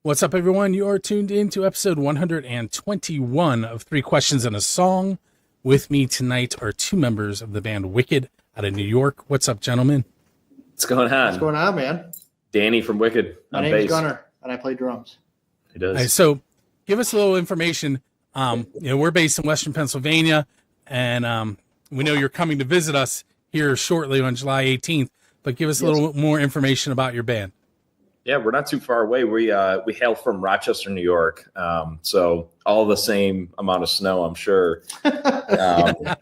What's up, everyone? You are tuned in to episode 121 of Three Questions and a Song. With me tonight are two members of the band Wicked out of New York. What's up, gentlemen? What's going on? What's going on, man? Danny from Wicked. My name is Gunnar, and I play drums. He does. Right, so give us a little information. We're based in Western Pennsylvania, and we know you're coming to visit us here shortly on July 18th, but give us a little more information about your band. Yeah, we're not too far away. We hail from Rochester, New York. So all the same amount of snow, I'm sure. What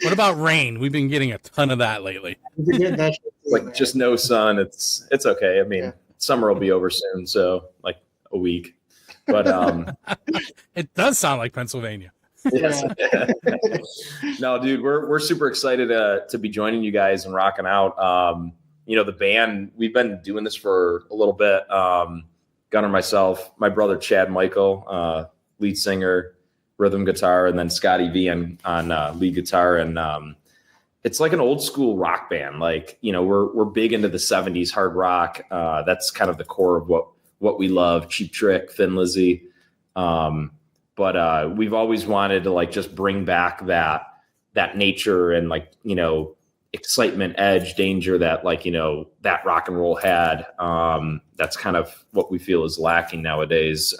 about rain? We've been getting a ton of that lately. Like just no sun. It's okay. I mean, summer will be over soon, so like a week. But it does sound like Pennsylvania. Yes. No, dude, we're super excited to be joining you guys and rocking out. The band, we've been doing this for a little bit. Gunnar, myself, my brother Chad Michael, lead singer, rhythm guitar, and then Scotty V on lead guitar. And it's like an old school rock band. Like, we're big into the 70s hard rock. That's kind of the core of what we love. Cheap Trick, Thin Lizzy. But we've always wanted to like just bring back that nature and like, excitement, edge, danger that like, that rock and roll had. That's kind of what we feel is lacking nowadays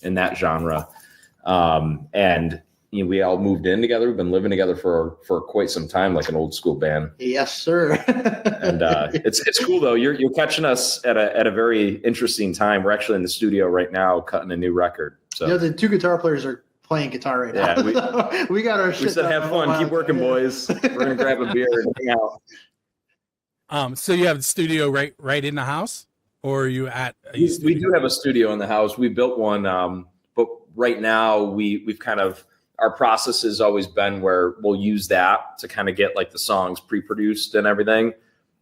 in that genre. And we all moved in together. We've been living together for quite some time, like an old school band. Yes, sir. And it's cool though. You're catching us at a very interesting time. We're actually in the studio right now cutting a new record. So the two guitar players are playing guitar right now. Yeah, we got our shit. We said have fun, keep working, boys. We're gonna grab a beer and hang out. So you have the studio right in the house, or are you at? We do have a studio in the house. We built one, but right now we've kind of our process has always been where we'll use that to kind of get like the songs pre-produced and everything,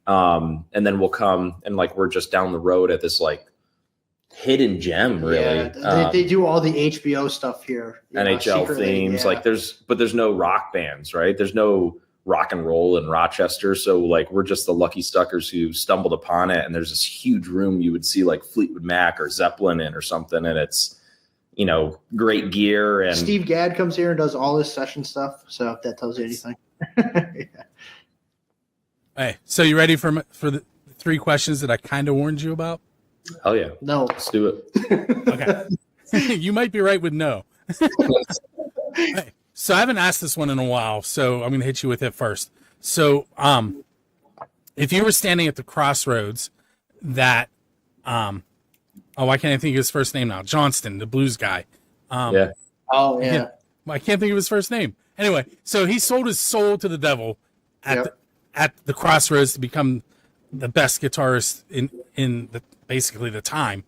and then we'll come and like we're just down the road at this like hidden gem, really. They do all the HBO stuff here, NHL themes. Like there's no rock bands, right? There's no rock and roll in Rochester, so like we're just the lucky suckers who stumbled upon it. And there's this huge room you would see like Fleetwood Mac or Zeppelin in or something, and it's great gear. And Steve Gadd comes here and does all his session stuff. So if that tells you anything. Hey, so you ready for the three questions that I kind of warned you about? Hell yeah. No. Let's do it. Okay. You might be right with no. Hey, so I haven't asked this one in a while, so I'm going to hit you with it first. So if you were standing at the crossroads that, why can't I think of his first name now? Johnston, the blues guy. Yeah. Oh, yeah. I can't think of his first name. Anyway, so he sold his soul to the devil at the crossroads to become the best guitarist in basically the time.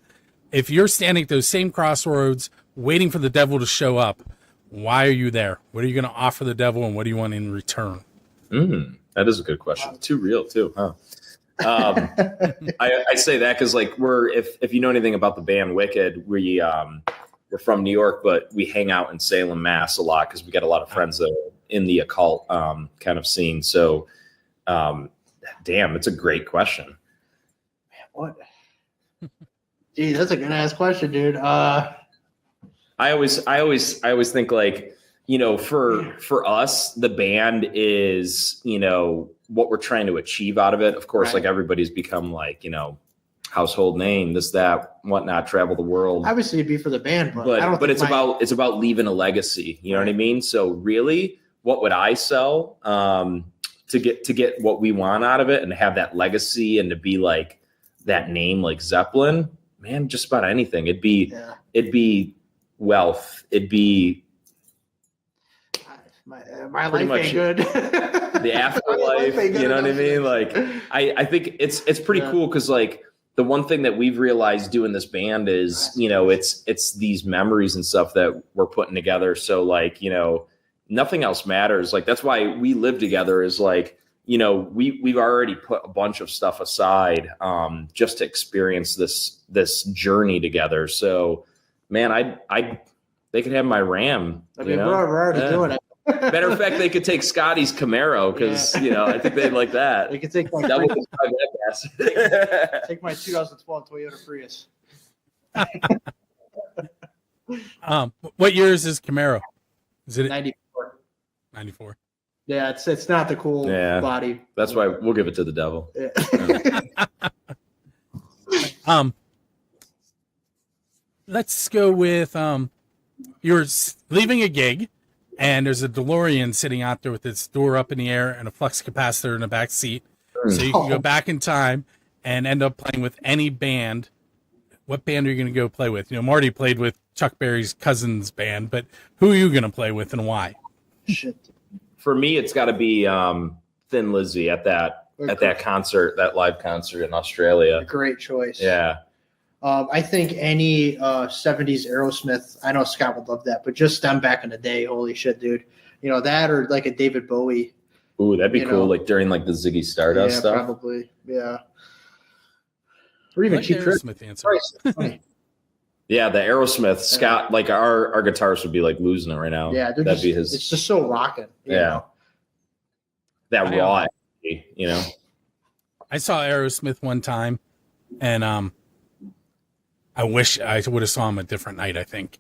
If you're standing at those same crossroads waiting for the devil to show up, why are you there? What are you going to offer the devil, and what do you want in return? That is a good question. Too real too, huh? I say that because like if you know anything about the band Wicked, we're from New York, but we hang out in Salem, Mass a lot because we got a lot of friends that are in the occult kind of scene. So damn, it's a great question. Man, what? Gee, that's a good ass question, dude. I always think like, for us, the band is, what we're trying to achieve out of it. Of course, like everybody's become like, household name, this, that, whatnot, travel the world. Obviously it'd be for the band, but it's about leaving a legacy. You know what I mean? So really, what would I sell to get what we want out of it and have that legacy and to be like that name like Zeppelin? Man, just about anything. It'd be wealth. It'd be my life ain't good. The afterlife. You know what I mean? Like I think it's pretty cool because like the one thing that we've realized doing this band is, it's these memories and stuff that we're putting together. So like, nothing else matters. Like that's why we live together is like, we've already put a bunch of stuff aside just to experience this journey together. So, man, they could have my Ram. I mean, we're already doing it. Matter of fact, they could take Scotty's Camaro because I think they'd like that. They could take my that would take my 2012 Toyota Prius. What year is this Camaro? Is it 94. 94? Yeah, it's not the cool body. That's why we'll give it to the devil. Yeah. Let's go with you're leaving a gig, and there's a DeLorean sitting out there with its door up in the air and a flux capacitor in the back seat, so you can go back in time and end up playing with any band. What band are you going to go play with? You know, Marty played with Chuck Berry's cousin's band, but who are you going to play with and why? Shit. For me, it's got to be Thin Lizzy at that concert, that live concert in Australia. Great choice. Yeah. I think any 70s Aerosmith, I know Scott would love that, but just them back in the day, holy shit, dude. You know, that or like a David Bowie. Ooh, that'd be cool, like during like the Ziggy Stardust stuff. Probably, yeah. Or even like Cheap Trick. Aerosmith answer. Yeah, the Aerosmith, Scott, like our guitarist would be like losing it right now. Yeah, that'd be his. It's just so rocking. You know? That raw, you know. I saw Aerosmith one time, and I wish I would have saw him a different night. I think.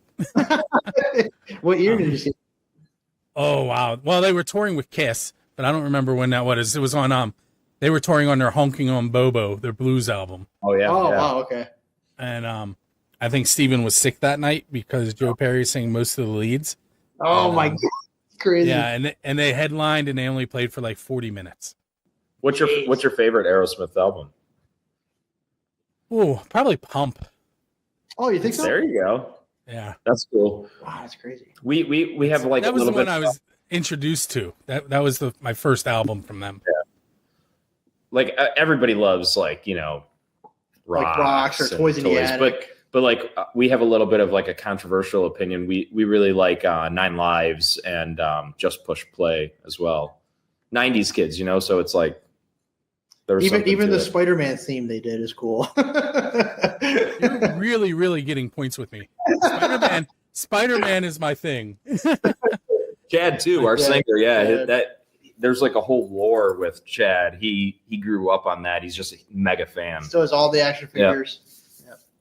What year did you see? Oh wow! Well, they were touring with Kiss, but I don't remember when that was. It was on they were touring on their Honking on Bobo, their blues album. Oh yeah. Oh wow. Okay. And I think Steven was sick that night because Joe Perry sang most of the leads. Oh my god, crazy. Yeah, and they headlined and they only played for like 40 minutes. What's your favorite Aerosmith album? Oh, probably Pump. Oh, you think so? There you go. Yeah, that's cool. Wow, that's crazy. We have like that a was the little one bit. I was introduced to. That was my first album from them. Yeah. Like everybody loves like rocks or toys in the attic. But like we have a little bit of like a controversial opinion. We really like Nine Lives and Just Push Play as well. 90s kids, so it's like there's even the Spider-Man theme they did is cool. You're really, really getting points with me. Spider-Man is my thing. Chad too, our singer. Yeah, that there's like a whole lore with Chad. He grew up on that. He's just a mega fan. So is all the action figures.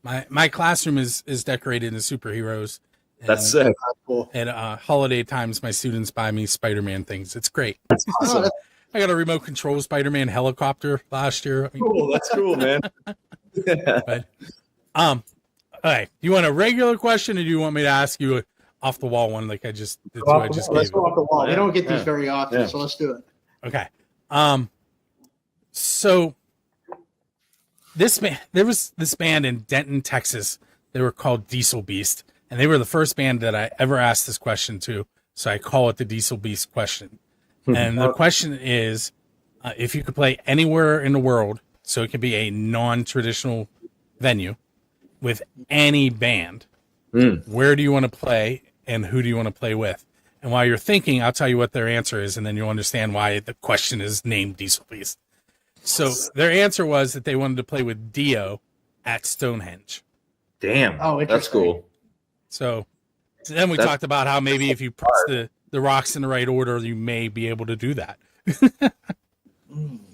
Yeah. My classroom is decorated in superheroes. That's sick. Cool. At holiday times, my students buy me Spider-Man things. It's great. That's awesome. I got a remote control Spider-Man helicopter last year. Cool. That's cool, man. But, all right. Do you want a regular question, or do you want me to ask you an off the wall one like I just did? Let's go off the wall. We don't get these very often, so let's do it. Okay. So there was this band in Denton, Texas. They were called Diesel Beast, and they were the first band that I ever asked this question to. So I call it the Diesel Beast question. And the question is, if you could play anywhere in the world, so it could be a non-traditional venue with any band, where do you want to play and who do you want to play with? And while you're thinking, I'll tell you what their answer is, and then you'll understand why the question is named Diesel Beast. So their answer was that they wanted to play with Dio at Stonehenge. Damn. Oh, that's cool. So then we talked about how maybe if you press the rocks in the right order, you may be able to do that.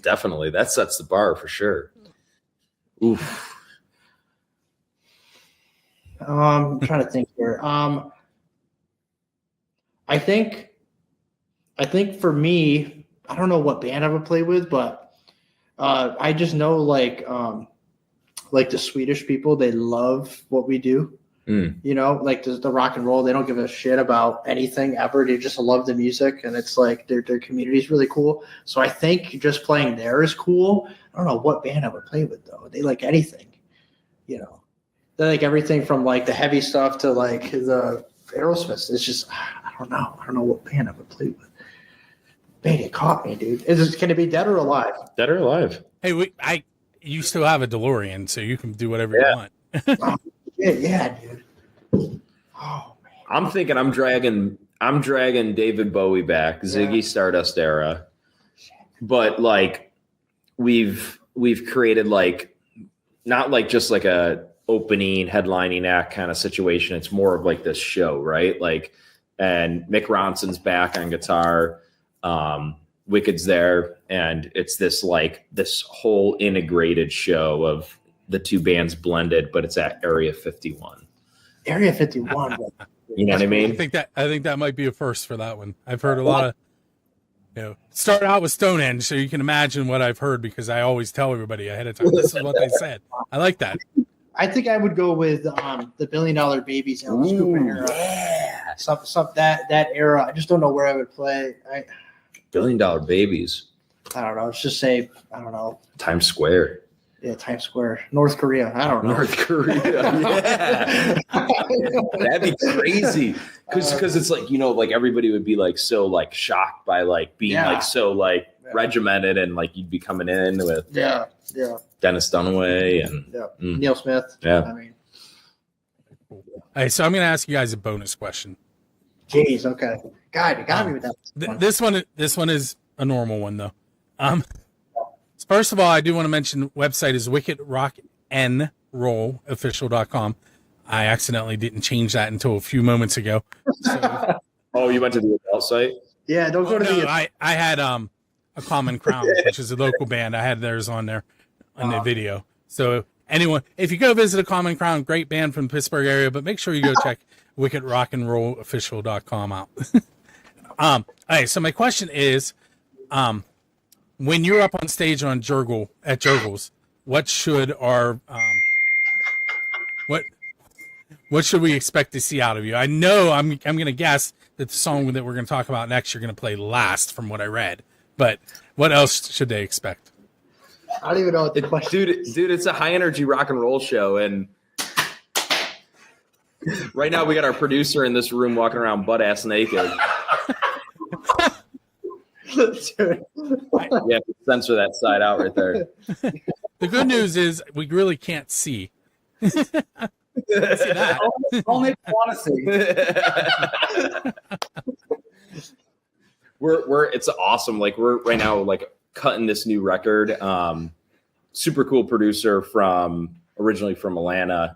Definitely. That sets the bar for sure. Oof. I'm trying to think here. I think for me, I don't know what band I would play with, but I just know like the Swedish people, they love what we do. Like the rock and roll, they don't give a shit about anything ever. They just love the music, and it's like their community is really cool. So I think just playing there is cool. I don't know what band I would play with though. They like anything, they like everything from like the heavy stuff to like the Aerosmith. It's just I don't know what band I would play with. Man, you caught me, dude. Can it be Dead or Alive? Dead or Alive. Hey, you still have a DeLorean, so you can do whatever you want. Yeah, dude. Oh man. I'm thinking I'm dragging David Bowie back, Ziggy Stardust era. But like we've created like not like just like a opening headlining act kind of situation. It's more of like this show, right? Like, and Mick Ronson's back on guitar. Wicked's there, and it's this whole integrated show of the two bands blended, but it's at Area 51. Area 51. You know what I mean? I think that might be a first for that one. I've heard a lot of, start out with Stonehenge, so you can imagine what I've heard because I always tell everybody ahead of time. This is what they said. I like that. I think I would go with the $1 Billion Babies Alice Cooper era. Yeah. That era. I just don't know where I would play. $1 Billion Babies. I don't know. Let's just say, I don't know. Times Square. Yeah, Times Square. North Korea. I don't know. North Korea. Yeah. That'd be crazy. Because it's like, like everybody would be like so like shocked by like being like so like regimented and like you'd be coming in with Dennis Dunaway and Neil Smith. Yeah. I mean. All right, so I'm going to ask you guys a bonus question. Jeez, okay. God, you got me with that. This one is a normal one though. First of all, I do want to mention website is wickedrocknrollofficial.com. I accidentally didn't change that until a few moments ago. So, oh, you went to the adult site? Yeah, don't go to the. I had a Common Crown, which is a local band. I had theirs on there on the video. So anyone, if you go visit a Common Crown, great band from the Pittsburgh area, but make sure you go check wickedrocknrollofficial.com out. All right, so my question is, when you're up on stage on Jergel's, what should our what should we expect to see out of you? I know I'm going to guess that the song that we're going to talk about next you're going to play last from what I read, but what else should they expect? I don't even know what the question is. Dude, it's a high energy rock and roll show, and right now we got our producer in this room walking around butt ass naked. Yeah, censor that side out right there. The good news is we really can't see. See that. Only want to see. It's awesome. Like we're right now like cutting this new record. Super cool producer originally from Atlanta.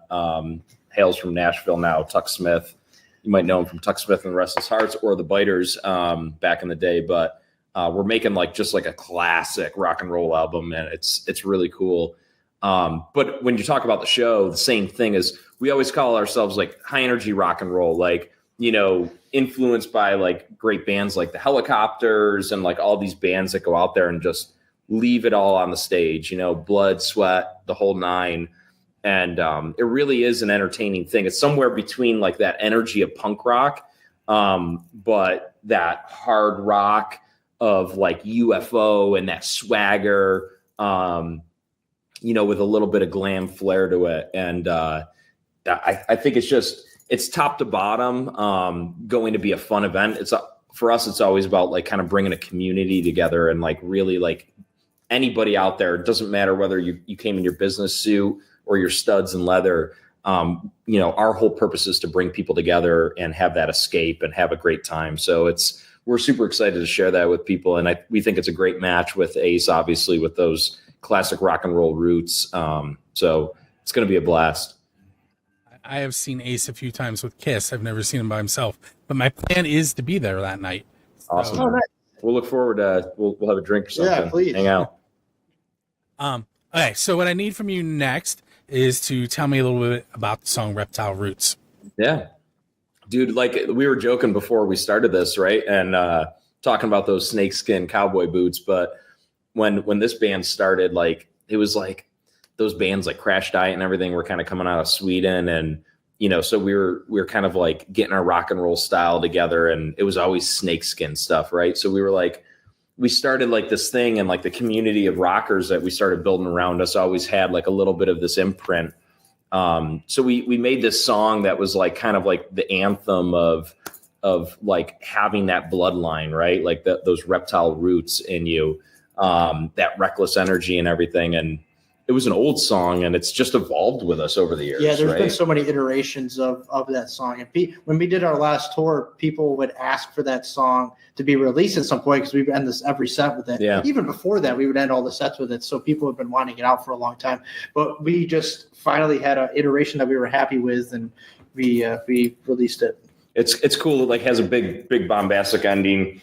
Hails from Nashville now. Tuck Smith. You might know him from Tuck Smith and the Restless Hearts or the Biters back in the day, but. We're making just a classic rock and roll album, and it's really cool. But when you talk about the show, the same thing is we always call ourselves like high energy rock and roll, influenced by great bands like the Helicopters and all these bands that go out there and just leave it all on the stage, blood, sweat, the whole nine. And it really is an entertaining thing. It's somewhere between that energy of punk rock, but that hard rock of UFO and that swagger, with a little bit of glam flair to it. And I think it's top to bottom going to be a fun event. For us, it's always about kind of bringing a community together and really anybody out there. It doesn't matter whether you came in your business suit or your studs and leather. Our whole purpose is to bring people together and have that escape and have a great time. So we're super excited to share that with people. And we think it's a great match with Ace, obviously, with those classic rock and roll roots. So it's going to be a blast. I have seen Ace a few times with Kiss. I've never seen him by himself, but my plan is to be there that night. Awesome. Oh, nice. We'll look forward to, we'll have a drink or something. Yeah, please. Hang out. Okay. So what I need from you next is to tell me a little bit about the song Reptile Roots. Yeah. Dude, we were joking before we started this, right? And talking about those snakeskin cowboy boots. But when this band started, it was those bands like Crash Diet and everything were kind of coming out of Sweden. And, so we were kind of getting our rock and roll style together. And it was always snakeskin stuff, right? So we were we started this thing, and the community of rockers that we started building around us always had a little bit of this imprint. So we made this song that was kind of the anthem of having that bloodline, right? Those reptile roots in you, that reckless energy and everything. And it was an old song, and it's just evolved with us over the years. Yeah, there's been so many iterations of that song. And when we did our last tour, people would ask for that song to be released at some point because we would end every set with it. Yeah. Even before that, we would end all the sets with it. So people have been wanting it out for a long time. But we just finally had an iteration that we were happy with, and we released it. It's cool. It has a big bombastic ending.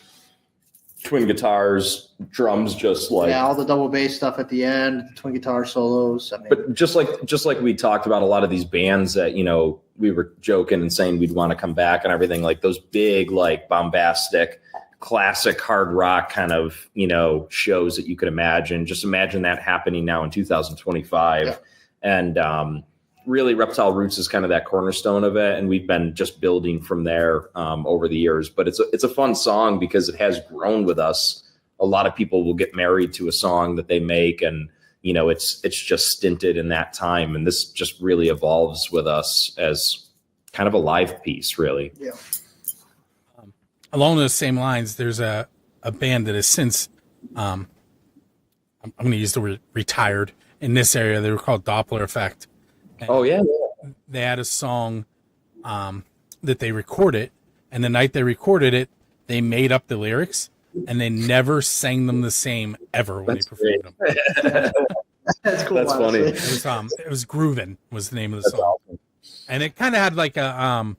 twin guitars, drums, just like all the double bass stuff at the end, twin guitar solos. I mean, but just like we talked about a lot of these bands that, you know, we were joking and saying we'd want to come back and everything, like those big, like bombastic, classic hard rock kind of, you know, shows that you could imagine. Just imagine that happening now in 2025. Yeah. And really Reptile Roots is kind of that cornerstone of it. And we've been just building from there over the years. But it's a fun song because it has grown with us. A lot of people will get married to a song that they make, and you know, it's just stinted in that time. And this just really evolves with us as kind of a live piece, really. Yeah. Along those same lines, there's a band that has since, I'm going to use the word retired in this area. They were called Doppler Effect. And Oh yeah. they had a song that they recorded, and the night they recorded it, they made up the lyrics, and they never sang them the same ever when That's they performed great. them. That's cool. That's funny. honestly. It was Groovin' was the name of the That's song, awesome. and it kind of had like a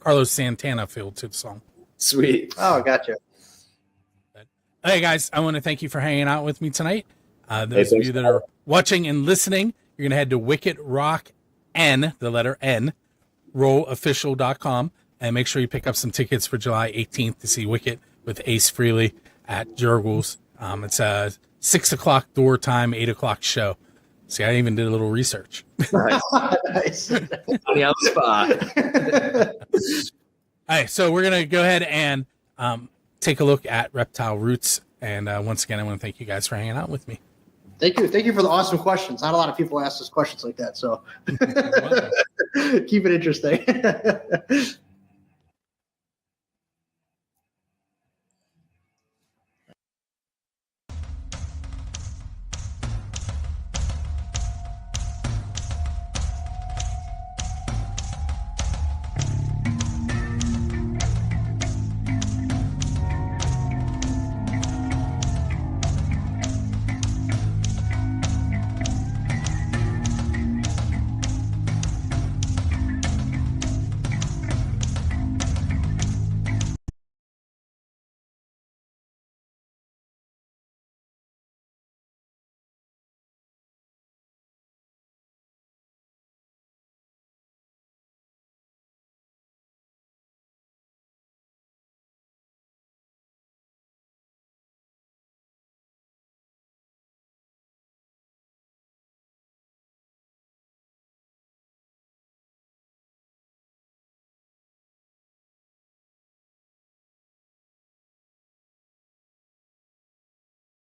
Carlos Santana feel to the song. Sweet. Oh, gotcha. Hey guys, I want to thank you for hanging out with me tonight. Those Hey, of thanks you that for are watching and listening, you're going to head to Wicked Rock N, the letter N, rollofficial.com, and make sure you pick up some tickets for July 18th to see Wicked with Ace Frehley at Jergel's. It's a 6 o'clock door time, 8 o'clock show. See, I even did a little research. Nice. Nice. On the spot. All right, so we're going to go ahead and take a look at Reptile Roots. And once again, I want to thank you guys for hanging out with me. Thank you. Thank you for the awesome questions. Not a lot of people ask us questions like that, so You're welcome. keep it interesting.